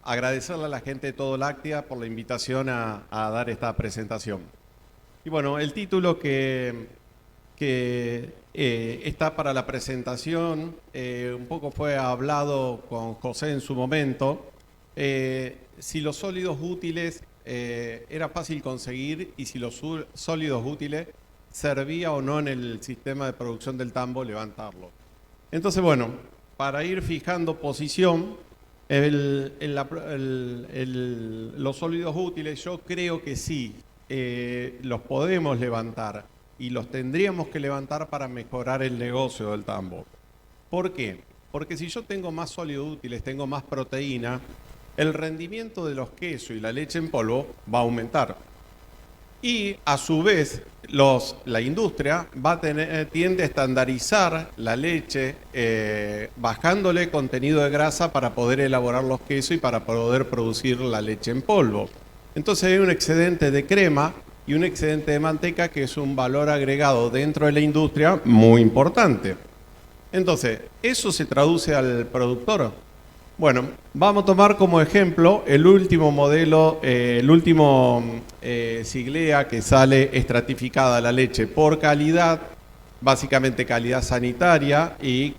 Agradecerle a la gente de Todo Láctea por la invitación a dar esta presentación. Y bueno, el título que está para la presentación, un poco fue hablado con José en su momento, si los sólidos útiles era fácil conseguir y si los sólidos útiles servía o no en el sistema de producción del tambo levantarlo. Entonces, bueno, para ir fijando posición, los sólidos útiles yo creo que sí, los podemos levantar y los tendríamos que levantar para mejorar el negocio del tambo. ¿Por qué? Porque si yo tengo más sólidos útiles, tengo más proteína, el rendimiento de los quesos y la leche en polvo va a aumentar. Y a su vez, la industria tiende a estandarizar la leche, bajándole contenido de grasa para poder elaborar los quesos y para poder producir la leche en polvo. Entonces hay un excedente de crema y un excedente de manteca que es un valor agregado dentro de la industria muy importante. Entonces, ¿eso se traduce al productor? Bueno, vamos a tomar como ejemplo el último modelo, Siglea que sale estratificada la leche por calidad, básicamente calidad sanitaria y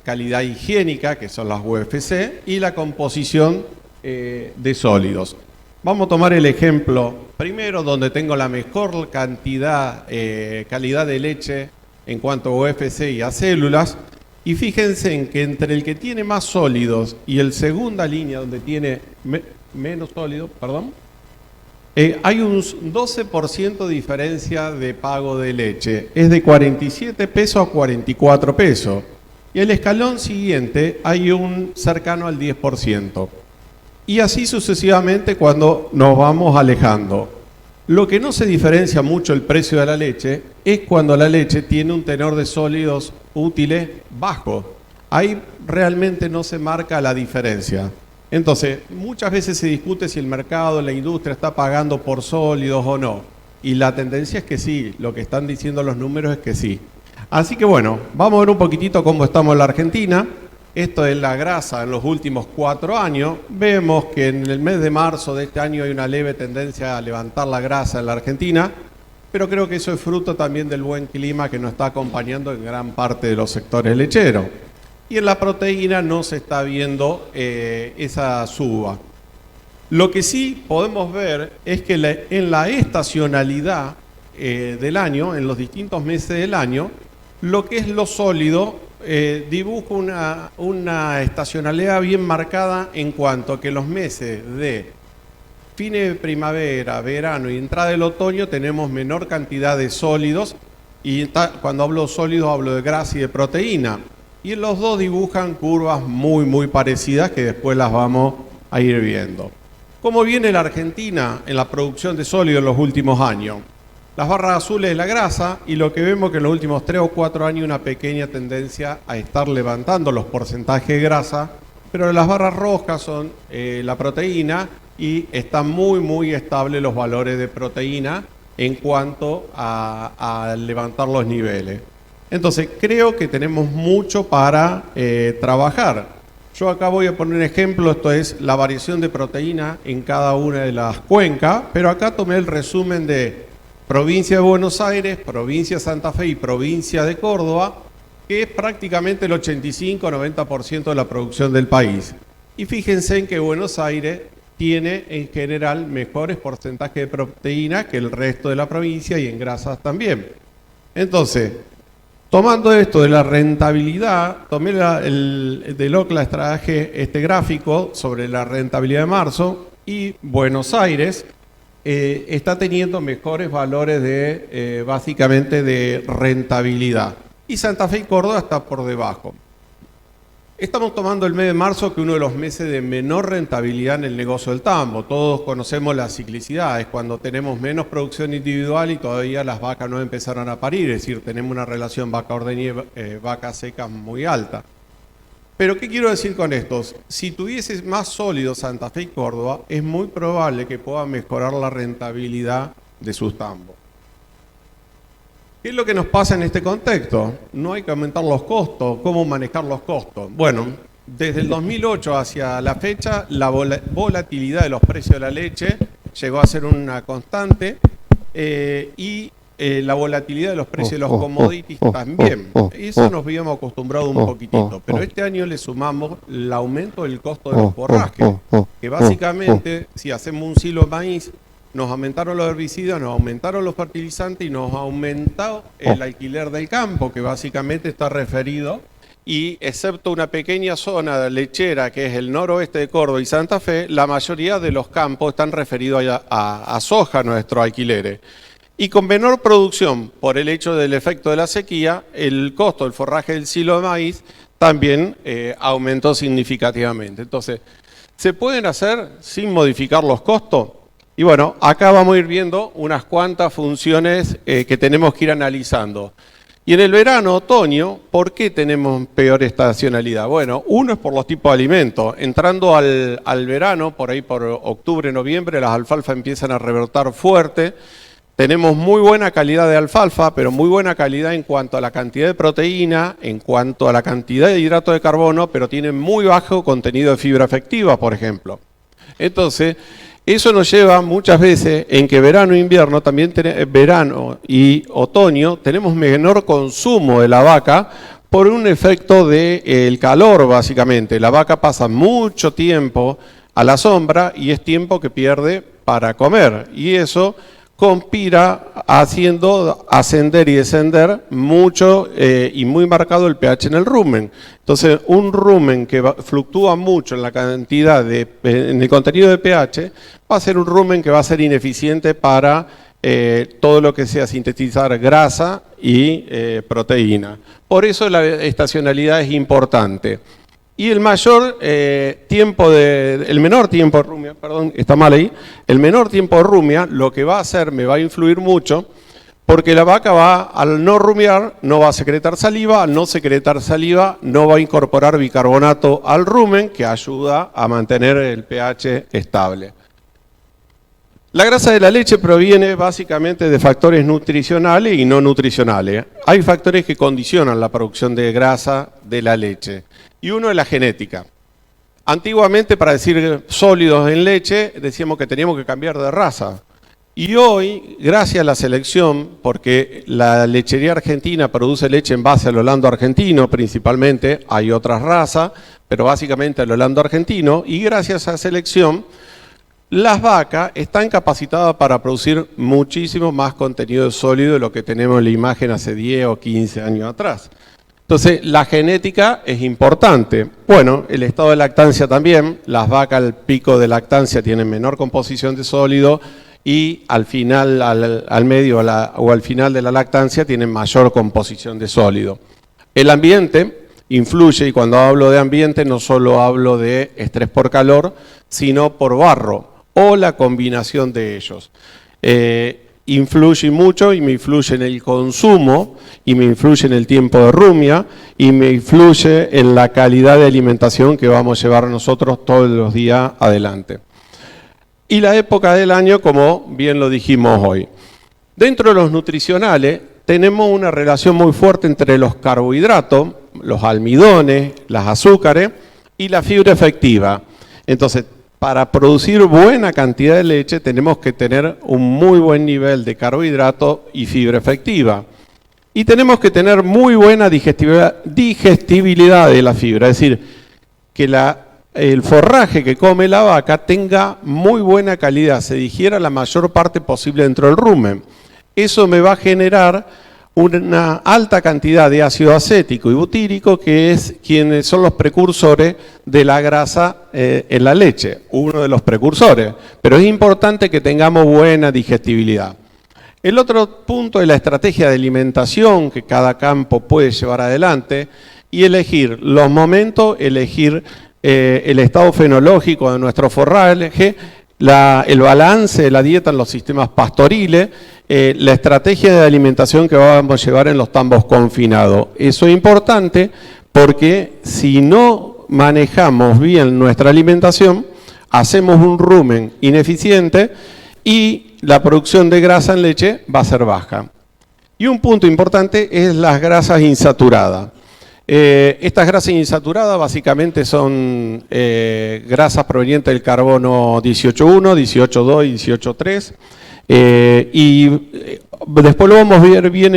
calidad higiénica, que son las UFC, y la composición de sólidos. Vamos a tomar el ejemplo primero donde tengo la mejor calidad de leche en cuanto a UFC y a células. Y fíjense en que entre el que tiene más sólidos y el segunda línea donde tiene menos sólidos, hay un 12% de diferencia de pago de leche. Es de 47 pesos a 44 pesos. Y el escalón siguiente hay un cercano al 10%. Y así sucesivamente cuando nos vamos alejando. Lo que no se diferencia mucho el precio de la leche es cuando la leche tiene un tenor de sólidos útiles bajo. Ahí realmente no se marca la diferencia. Entonces, muchas veces se discute si el mercado, la industria está pagando por sólidos o no. Y la tendencia es que sí, lo que están diciendo los números es que sí. Así que bueno, vamos a ver un poquitito cómo estamos en la Argentina. Esto es la grasa en los últimos 4 años. Vemos que en el mes de marzo de este año hay una leve tendencia a levantar la grasa en la Argentina, pero creo que eso es fruto también del buen clima que nos está acompañando en gran parte de los sectores lecheros. Y en la proteína no se está viendo esa suba. Lo que sí podemos ver es que en la estacionalidad del año, en los distintos meses del año, lo que es lo sólido dibuja una estacionalidad bien marcada en cuanto a que los meses de fines de primavera, verano y entrada del otoño tenemos menor cantidad de sólidos y cuando hablo de sólidos hablo de grasa y de proteína. Y los dos dibujan curvas muy parecidas que después las vamos a ir viendo. ¿Cómo viene la Argentina en la producción de sólidos en los últimos años? Las barras azules es la grasa y lo que vemos que en los últimos 3 o 4 años una pequeña tendencia a estar levantando los porcentajes de grasa, pero las barras rojas son la proteína y están muy estables los valores de proteína en cuanto a levantar los niveles. Entonces creo que tenemos mucho para trabajar. Yo acá voy a poner un ejemplo, esto es la variación de proteína en cada una de las cuencas, pero acá tomé el resumen de provincia de Buenos Aires, provincia de Santa Fe y provincia de Córdoba, que es prácticamente el 85-90% de la producción del país. Y fíjense en que Buenos Aires tiene en general mejores porcentajes de proteína que el resto de la provincia y en grasas también. Entonces, tomando esto de la rentabilidad, tomé del OCLA, traje este gráfico sobre la rentabilidad de marzo y Buenos Aires está teniendo mejores valores de básicamente de rentabilidad. Y Santa Fe y Córdoba está por debajo. Estamos tomando el mes de marzo, que es uno de los meses de menor rentabilidad en el negocio del tambo. Todos conocemos la ciclicidad, es cuando tenemos menos producción individual y todavía las vacas no empezaron a parir, es decir, tenemos una relación vaca ordeñada, vaca seca muy alta. Pero ¿qué quiero decir con esto? Si tuviese más sólido Santa Fe y Córdoba, es muy probable que pueda mejorar la rentabilidad de sus tambos. ¿Qué es lo que nos pasa en este contexto? No hay que aumentar los costos. ¿Cómo manejar los costos? Bueno, Desde el 2008 hacia la fecha, la volatilidad de los precios de la leche llegó a ser una constante y la volatilidad de los precios de los commodities también. Eso nos habíamos acostumbrado un poquitito, pero este año le sumamos el aumento del costo de los forrajes, que básicamente, si hacemos un silo de maíz, nos aumentaron los herbicidas, nos aumentaron los fertilizantes y nos ha aumentado el alquiler del campo, que básicamente está referido. Y excepto una pequeña zona lechera que es el noroeste de Córdoba y Santa Fe, la mayoría de los campos están referidos a soja, nuestros alquileres. Y con menor producción, por el hecho del efecto de la sequía, el costo del forraje del silo de maíz también aumentó significativamente. Entonces, ¿se pueden hacer sin modificar los costos? Y bueno, acá vamos a ir viendo unas cuantas funciones que tenemos que ir analizando. Y en el verano, otoño, ¿por qué tenemos peor estacionalidad? Bueno, uno es por los tipos de alimentos. Entrando al verano, por ahí por octubre, noviembre, las alfalfas empiezan a rebrotar fuerte. Tenemos muy buena calidad de alfalfa, pero muy buena calidad en cuanto a la cantidad de proteína, en cuanto a la cantidad de hidrato de carbono, pero tienen muy bajo contenido de fibra efectiva, por ejemplo. Entonces, eso nos lleva muchas veces en que verano e invierno, también verano y otoño, tenemos menor consumo de la vaca por un efecto del calor, básicamente. La vaca pasa mucho tiempo a la sombra y es tiempo que pierde para comer. Y eso conspira haciendo ascender y descender mucho y muy marcado el pH en el rumen. Entonces, un rumen que fluctúa mucho en la cantidad en el contenido de pH, va a ser un rumen que va a ser ineficiente para todo lo que sea sintetizar grasa y proteína. Por eso la estacionalidad es importante. Y el menor tiempo de rumia, perdón, está mal ahí, el menor tiempo de rumia lo que va a hacer, me va a influir mucho, porque la vaca al no rumiar, no va a secretar saliva, al no secretar saliva, no va a incorporar bicarbonato al rumen, que ayuda a mantener el pH estable. La grasa de la leche proviene básicamente de factores nutricionales y no nutricionales. Hay factores que condicionan la producción de grasa de la leche. Y uno es la genética. Antiguamente, para decir sólidos en leche, decíamos que teníamos que cambiar de raza. Y hoy, gracias a la selección, porque la lechería argentina produce leche en base al holando argentino principalmente, hay otras razas, pero básicamente al holando argentino, y gracias a la selección, las vacas están capacitadas para producir muchísimo más contenido sólido de lo que tenemos en la imagen hace 10 o 15 años atrás. Entonces, la genética es importante. Bueno, el estado de lactancia también. Las vacas al pico de lactancia tienen menor composición de sólido y al final, al medio o al final de la lactancia tienen mayor composición de sólido. El ambiente influye, y cuando hablo de ambiente no solo hablo de estrés por calor, sino por barro o la combinación de ellos. Influye mucho y me influye en el consumo y me influye en el tiempo de rumia y me influye en la calidad de alimentación que vamos a llevar nosotros todos los días adelante. Y la época del año, como bien lo dijimos hoy. Dentro de los nutricionales tenemos una relación muy fuerte entre los carbohidratos, los almidones, las azúcares y la fibra efectiva. Entonces, para producir buena cantidad de leche tenemos que tener un muy buen nivel de carbohidrato y fibra efectiva. Y tenemos que tener muy buena digestibilidad de la fibra, es decir, que el forraje que come la vaca tenga muy buena calidad, se digiera la mayor parte posible dentro del rumen. Eso me va a generar una alta cantidad de ácido acético y butírico, que es quienes son los precursores de la grasa en la leche, uno de los precursores. Pero es importante que tengamos buena digestibilidad. El otro punto es la estrategia de alimentación que cada campo puede llevar adelante y elegir los momentos, elegir el estado fenológico de nuestro forraje, el balance de la dieta en los sistemas pastoriles, la estrategia de alimentación que vamos a llevar en los tambos confinados. Eso es importante porque si no manejamos bien nuestra alimentación, hacemos un rumen ineficiente y la producción de grasa en leche va a ser baja. Y un punto importante es las grasas insaturadas. Estas grasas insaturadas básicamente son grasas provenientes del carbono 18.1, 18.2 y 18.3. Después lo vamos a ver bien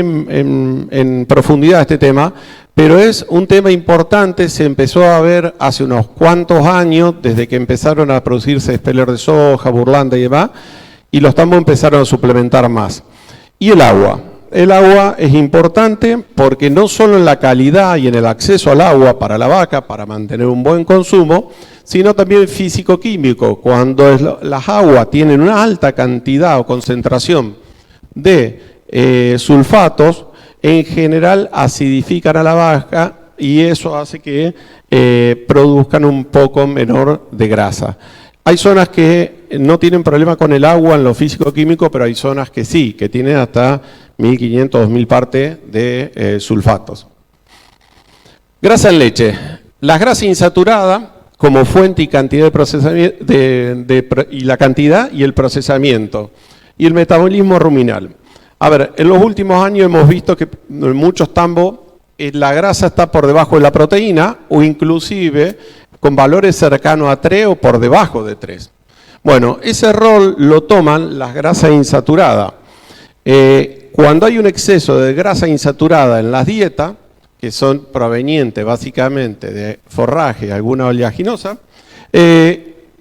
en profundidad este tema, pero es un tema importante, se empezó a ver hace unos cuantos años, desde que empezaron a producirse speller de soja, burlanda y demás, y los tambos empezaron a suplementar más. Y el agua. El agua es importante porque no solo en la calidad y en el acceso al agua para la vaca, para mantener un buen consumo, sino también físico-químico. Cuando las aguas tienen una alta cantidad o concentración de sulfatos, en general acidifican a la vaca y eso hace que produzcan un poco menor de grasa. Hay zonas que no tienen problema con el agua en lo físico-químico, pero hay zonas que sí, que tienen hasta 1500, 2000 partes de sulfatos. Grasa en leche. Las grasas insaturadas como fuente y cantidad de procesamiento, y la cantidad y el procesamiento. Y el metabolismo ruminal. A ver, en los últimos años hemos visto que en muchos tambos la grasa está por debajo de la proteína o inclusive con valores cercanos a 3 o por debajo de 3. Bueno, ese rol lo toman las grasas insaturadas. Cuando hay un exceso de grasa insaturada en las dietas, que son provenientes básicamente de forraje, alguna oleaginosa,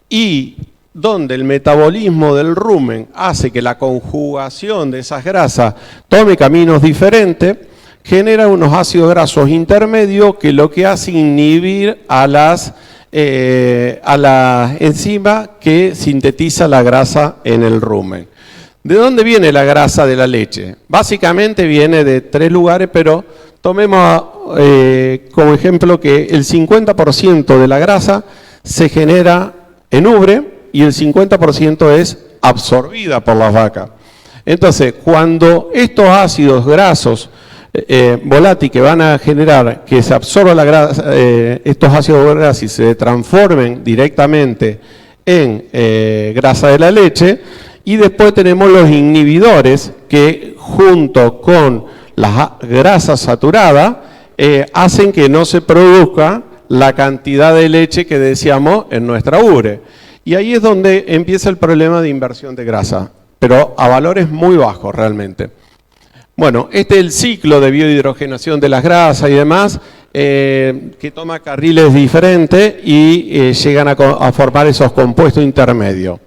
y donde el metabolismo del rumen hace que la conjugación de esas grasas tome caminos diferentes, genera unos ácidos grasos intermedios que lo que hace inhibir a las enzimas que sintetiza la grasa en el rumen. ¿De dónde viene la grasa de la leche? Básicamente viene de 3 lugares, pero tomemos como ejemplo que el 50% de la grasa se genera en ubre y el 50% es absorbida por las vacas. Entonces, cuando estos ácidos grasos volátiles que van a generar que se absorba la grasa, estos ácidos grasos y se transformen directamente en grasa de la leche, y después tenemos los inhibidores que junto con las grasas saturadas hacen que no se produzca la cantidad de leche que decíamos en nuestra ubre. Y ahí es donde empieza el problema de inversión de grasa, pero a valores muy bajos realmente. Bueno, este es el ciclo de biohidrogenación de las grasas y demás, que toma carriles diferentes y llegan a formar esos compuestos intermedios.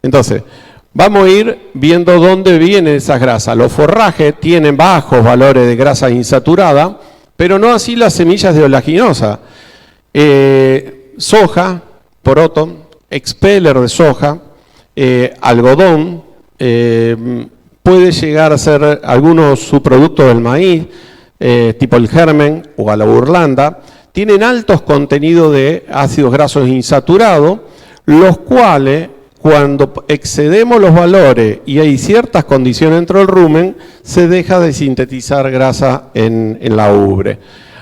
Entonces, vamos a ir viendo dónde vienen esas grasas. Los forrajes tienen bajos valores de grasa insaturada, pero no así las semillas de oleaginosa. Soja, poroto, expeller de soja, algodón, puede llegar a ser algunos subproductos del maíz, tipo el germen o a la burlanda, tienen altos contenidos de ácidos grasos insaturados, los cuales cuando excedemos los valores y hay ciertas condiciones dentro del rumen, se deja de sintetizar grasa en la ubre.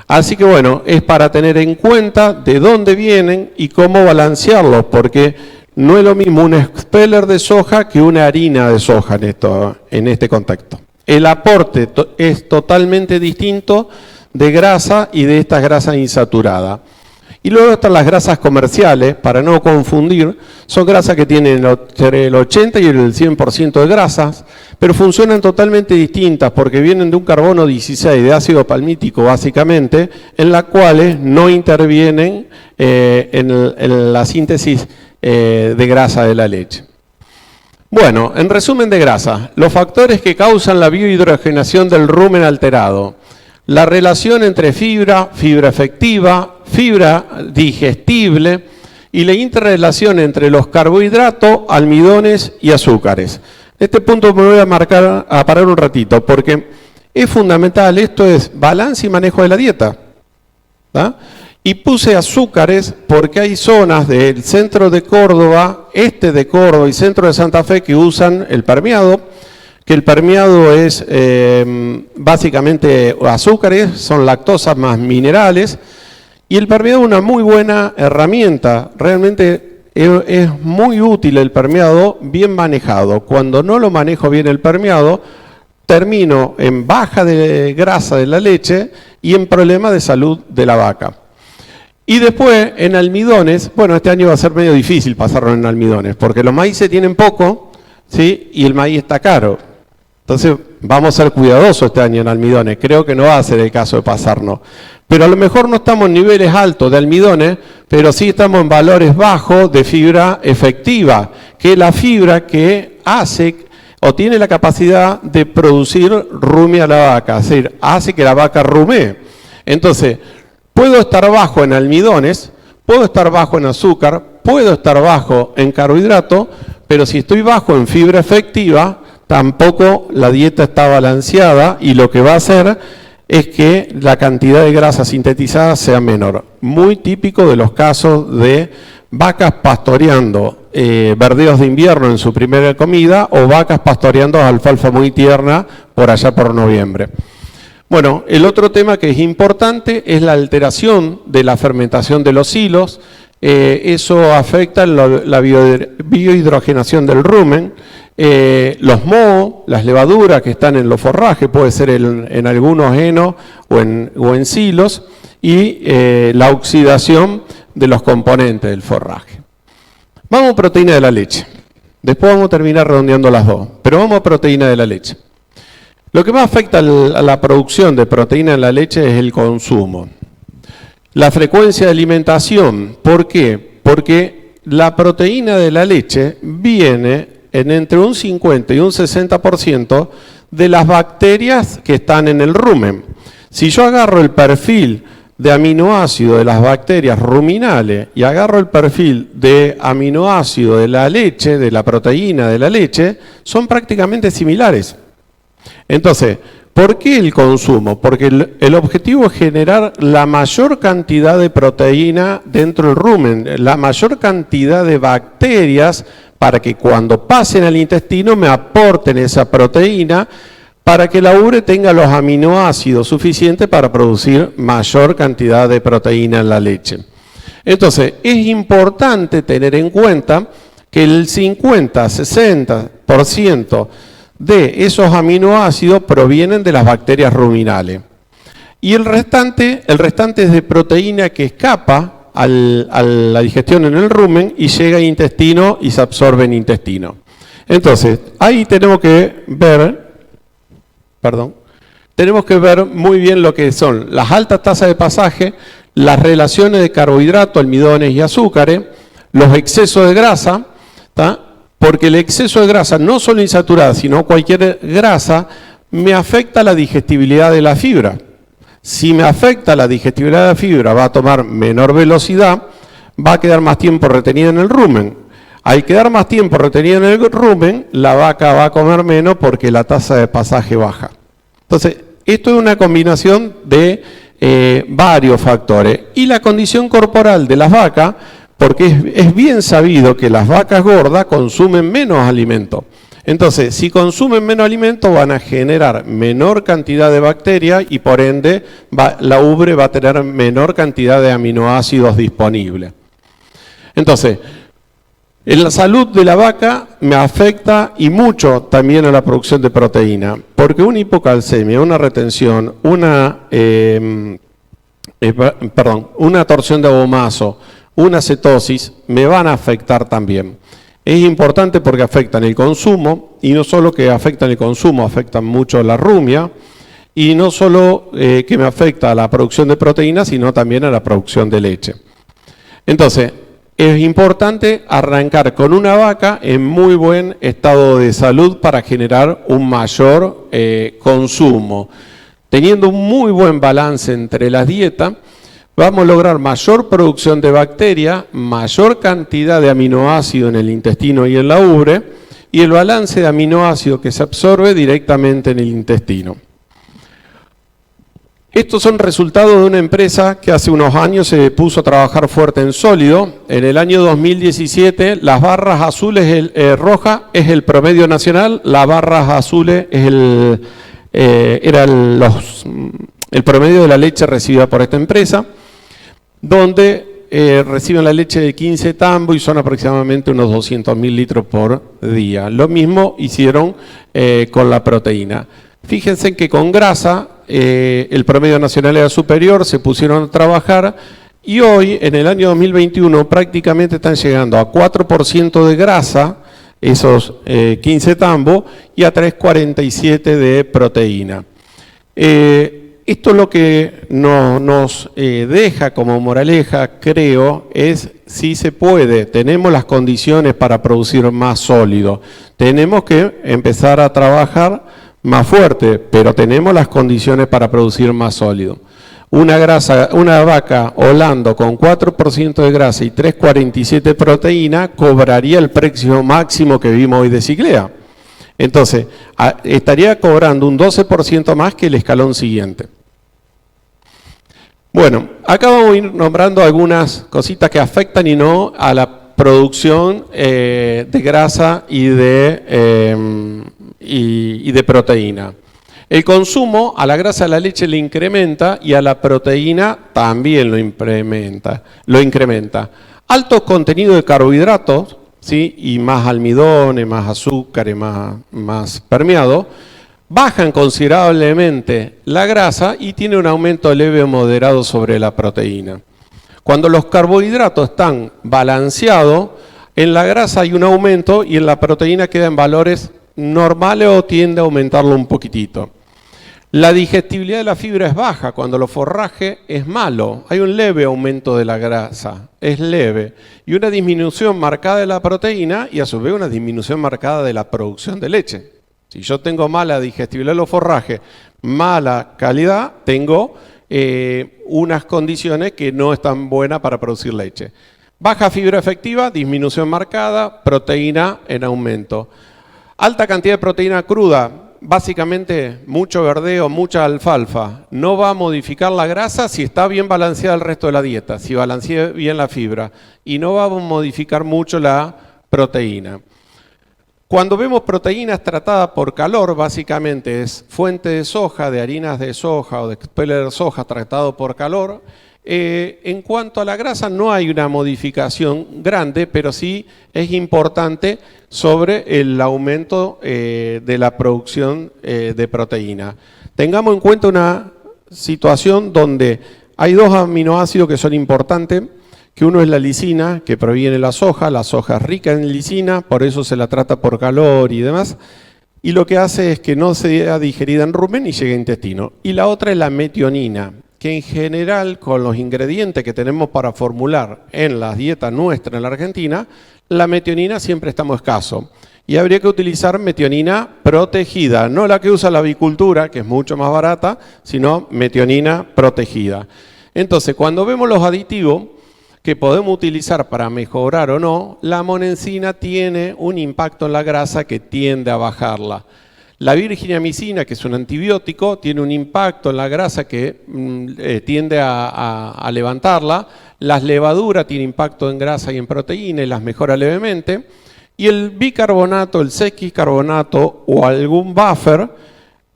Así que bueno, es para tener en cuenta de dónde vienen y cómo balancearlos, porque no es lo mismo un expeller de soja que una harina de soja en este contexto. El aporte es totalmente distinto de grasa y de estas grasas insaturadas. Y luego están las grasas comerciales, para no confundir, son grasas que tienen entre el 80 y el 100% de grasas, pero funcionan totalmente distintas porque vienen de un carbono 16 de ácido palmítico básicamente, en las cuales no intervienen en la síntesis de grasa de la leche. Bueno, en resumen de grasa, los factores que causan la biohidrogenación del rumen alterado. La relación entre fibra efectiva, fibra digestible y la interrelación entre los carbohidratos, almidones y azúcares. Este punto me voy a parar un ratito porque es fundamental, esto es balance y manejo de la dieta. ¿tá? Y puse azúcares porque hay zonas del centro de Córdoba, este de Córdoba y centro de Santa Fe que usan el permeado, que el permeado es básicamente azúcares, son lactosas más minerales, y el permeado es una muy buena herramienta, realmente es muy útil el permeado bien manejado. Cuando no lo manejo bien el permeado, termino en baja de grasa de la leche y en problemas de salud de la vaca. Y después, en almidones, bueno, este año va a ser medio difícil pasarlo en almidones, porque los maíces tienen poco, ¿sí? Y el maíz está caro. Entonces, vamos a ser cuidadosos este año en almidones. Creo que no va a ser el caso de pasarnos. Pero a lo mejor no estamos en niveles altos de almidones, pero sí estamos en valores bajos de fibra efectiva, que es la fibra que hace o tiene la capacidad de producir rumia a la vaca, es decir, hace que la vaca rumee. Entonces, puedo estar bajo en almidones, puedo estar bajo en azúcar, puedo estar bajo en carbohidrato, pero si estoy bajo en fibra efectiva, tampoco la dieta está balanceada y lo que va a hacer es que la cantidad de grasa sintetizada sea menor. Muy típico de los casos de vacas pastoreando verdeos de invierno en su primera comida o vacas pastoreando alfalfa muy tierna por allá por noviembre. Bueno, el otro tema que es importante es la alteración de la fermentación de los hilos. Eso afecta la biohidrogenación del rumen. Los mohos, las levaduras que están en los forrajes, puede ser en algunos henos o en silos, y la oxidación de los componentes del forraje. Vamos a proteína de la leche. Después vamos a terminar redondeando las dos, pero vamos a proteína de la leche. Lo que más afecta a la producción de proteína en la leche es el consumo. La frecuencia de alimentación, ¿por qué? Porque la proteína de la leche viene en entre un 50 y un 60% de las bacterias que están en el rumen. Si yo agarro el perfil de aminoácido de las bacterias ruminales y agarro el perfil de aminoácido de la leche, de la proteína de la leche, son prácticamente similares. Entonces, ¿por qué el consumo? Porque el objetivo es generar la mayor cantidad de proteína dentro del rumen, la mayor cantidad de bacterias para que cuando pasen al intestino me aporten esa proteína para que la ubre tenga los aminoácidos suficientes para producir mayor cantidad de proteína en la leche. Entonces, es importante tener en cuenta que el 50-60% de esos aminoácidos provienen de las bacterias ruminales. Y el restante es de proteína que escapa a la digestión en el rumen y llega al intestino y se absorbe en intestino. Entonces, ahí tenemos que ver muy bien lo que son las altas tasas de pasaje, las relaciones de carbohidratos, almidones y azúcares, los excesos de grasa, ¿tá? Porque el exceso de grasa, no solo insaturada, sino cualquier grasa, me afecta la digestibilidad de la fibra. Si me afecta la digestibilidad de la fibra, va a tomar menor velocidad, va a quedar más tiempo retenida en el rumen. Al quedar más tiempo retenida en el rumen, la vaca va a comer menos porque la tasa de pasaje baja. Entonces, esto es una combinación de varios factores. Y la condición corporal de las vacas, porque es bien sabido que las vacas gordas consumen menos alimento. Entonces, si consumen menos alimento, van a generar menor cantidad de bacterias y por ende la ubre va a tener menor cantidad de aminoácidos disponibles. Entonces, en la salud de la vaca me afecta y mucho también a la producción de proteína, porque una hipocalcemia, una retención, una torsión de abomazo, una cetosis, me van a afectar también. Es importante porque afectan el consumo, y no solo que afectan el consumo, afectan mucho la rumia, y no solo que me afecta a la producción de proteínas, sino también a la producción de leche. Entonces, es importante arrancar con una vaca en muy buen estado de salud para generar un mayor consumo. Teniendo un muy buen balance entre las dietas, vamos a lograr mayor producción de bacterias, mayor cantidad de aminoácidos en el intestino y en la ubre, y el balance de aminoácidos que se absorbe directamente en el intestino. Estos son resultados de una empresa que hace unos años se puso a trabajar fuerte en sólido. En el año 2017, las barras azules rojas es el promedio nacional, las barras azules es el promedio de la leche recibida por esta empresa, donde reciben la leche de 15 tambos y son aproximadamente unos 200.000 litros por día. Lo mismo hicieron con la proteína. Fíjense que con grasa el promedio nacional era superior, se pusieron a trabajar y hoy, en el año 2021, prácticamente están llegando a 4% de grasa, esos 15 tambos, y a 3,47 de proteína. Esto es lo que nos deja como moraleja, creo, es si se puede, tenemos las condiciones para producir más sólido, tenemos que empezar a trabajar más fuerte, pero tenemos las condiciones para producir más sólido. Una vaca holando con 4% de grasa y 3,47 de proteína cobraría el precio máximo que vimos hoy de ciclea. Entonces, estaría cobrando un 12% más que el escalón siguiente. Bueno, acá vamos a ir nombrando algunas cositas que afectan y no a la producción de grasa y de proteína. El consumo a la grasa de la leche le incrementa y a la proteína también lo incrementa. Alto contenido de carbohidratos, ¿sí? Y más almidones, más azúcares, más permeado, bajan considerablemente la grasa y tiene un aumento leve o moderado sobre la proteína. Cuando los carbohidratos están balanceados, en la grasa hay un aumento y en la proteína queda en valores normales o tiende a aumentarlo un poquitito. La digestibilidad de la fibra es baja cuando el forraje es malo. Hay un leve aumento de la grasa, es leve. Y una disminución marcada de la proteína y a su vez una disminución marcada de la producción de leche. Si yo tengo mala digestibilidad de los forrajes, mala calidad, tengo unas condiciones que no están buenas para producir leche. Baja fibra efectiva, disminución marcada, proteína en aumento. Alta cantidad de proteína cruda. Básicamente mucho verdeo, mucha alfalfa, no va a modificar la grasa si está bien balanceada el resto de la dieta, si balancea bien la fibra, y no va a modificar mucho la proteína. Cuando vemos proteínas tratadas por calor, básicamente es fuente de soja, de harinas de soja o de expeller de soja tratado por calor. En cuanto a la grasa no hay una modificación grande, pero sí es importante sobre el aumento de la producción de proteína. Tengamos en cuenta una situación donde hay dos aminoácidos que son importantes, que uno es la lisina, que proviene de la soja es rica en lisina, por eso se la trata por calor y demás, y lo que hace es que no sea digerida en rumen y llegue a intestino. Y la otra es la metionina, que en general con los ingredientes que tenemos para formular en las dietas nuestras en la Argentina, la metionina siempre estamos escasos. Y habría que utilizar metionina protegida, no la que usa la avicultura, que es mucho más barata, sino metionina protegida. Entonces, cuando vemos los aditivos que podemos utilizar para mejorar o no, la monensina tiene un impacto en la grasa que tiende a bajarla. La virginiamicina, que es un antibiótico, tiene un impacto en la grasa que tiende a levantarla. Las levaduras tienen impacto en grasa y en proteína y las mejora levemente. Y el bicarbonato, el sesquiscarbonato o algún buffer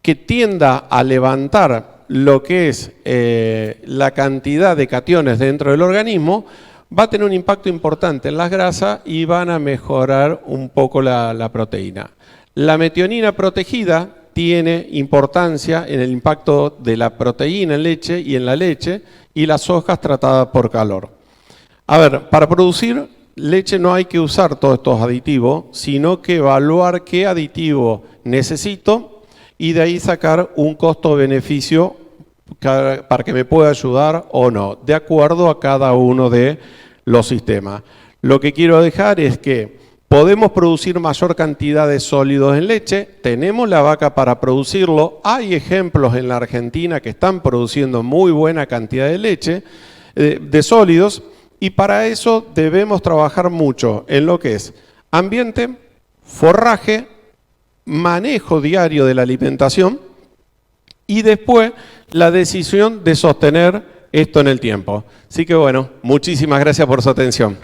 que tienda a levantar lo que es la cantidad de cationes dentro del organismo, va a tener un impacto importante en las grasas y van a mejorar un poco la proteína. La metionina protegida tiene importancia en el impacto de la proteína en leche y en la leche y las hojas tratadas por calor. A ver, para producir leche no hay que usar todos estos aditivos, sino que evaluar qué aditivo necesito y de ahí sacar un costo-beneficio para que me pueda ayudar o no, de acuerdo a cada uno de los sistemas. Lo que quiero dejar es que podemos producir mayor cantidad de sólidos en leche, tenemos la vaca para producirlo, hay ejemplos en la Argentina que están produciendo muy buena cantidad de leche, de sólidos, y para eso debemos trabajar mucho en lo que es ambiente, forraje, manejo diario de la alimentación y después la decisión de sostener esto en el tiempo. Así que bueno, muchísimas gracias por su atención.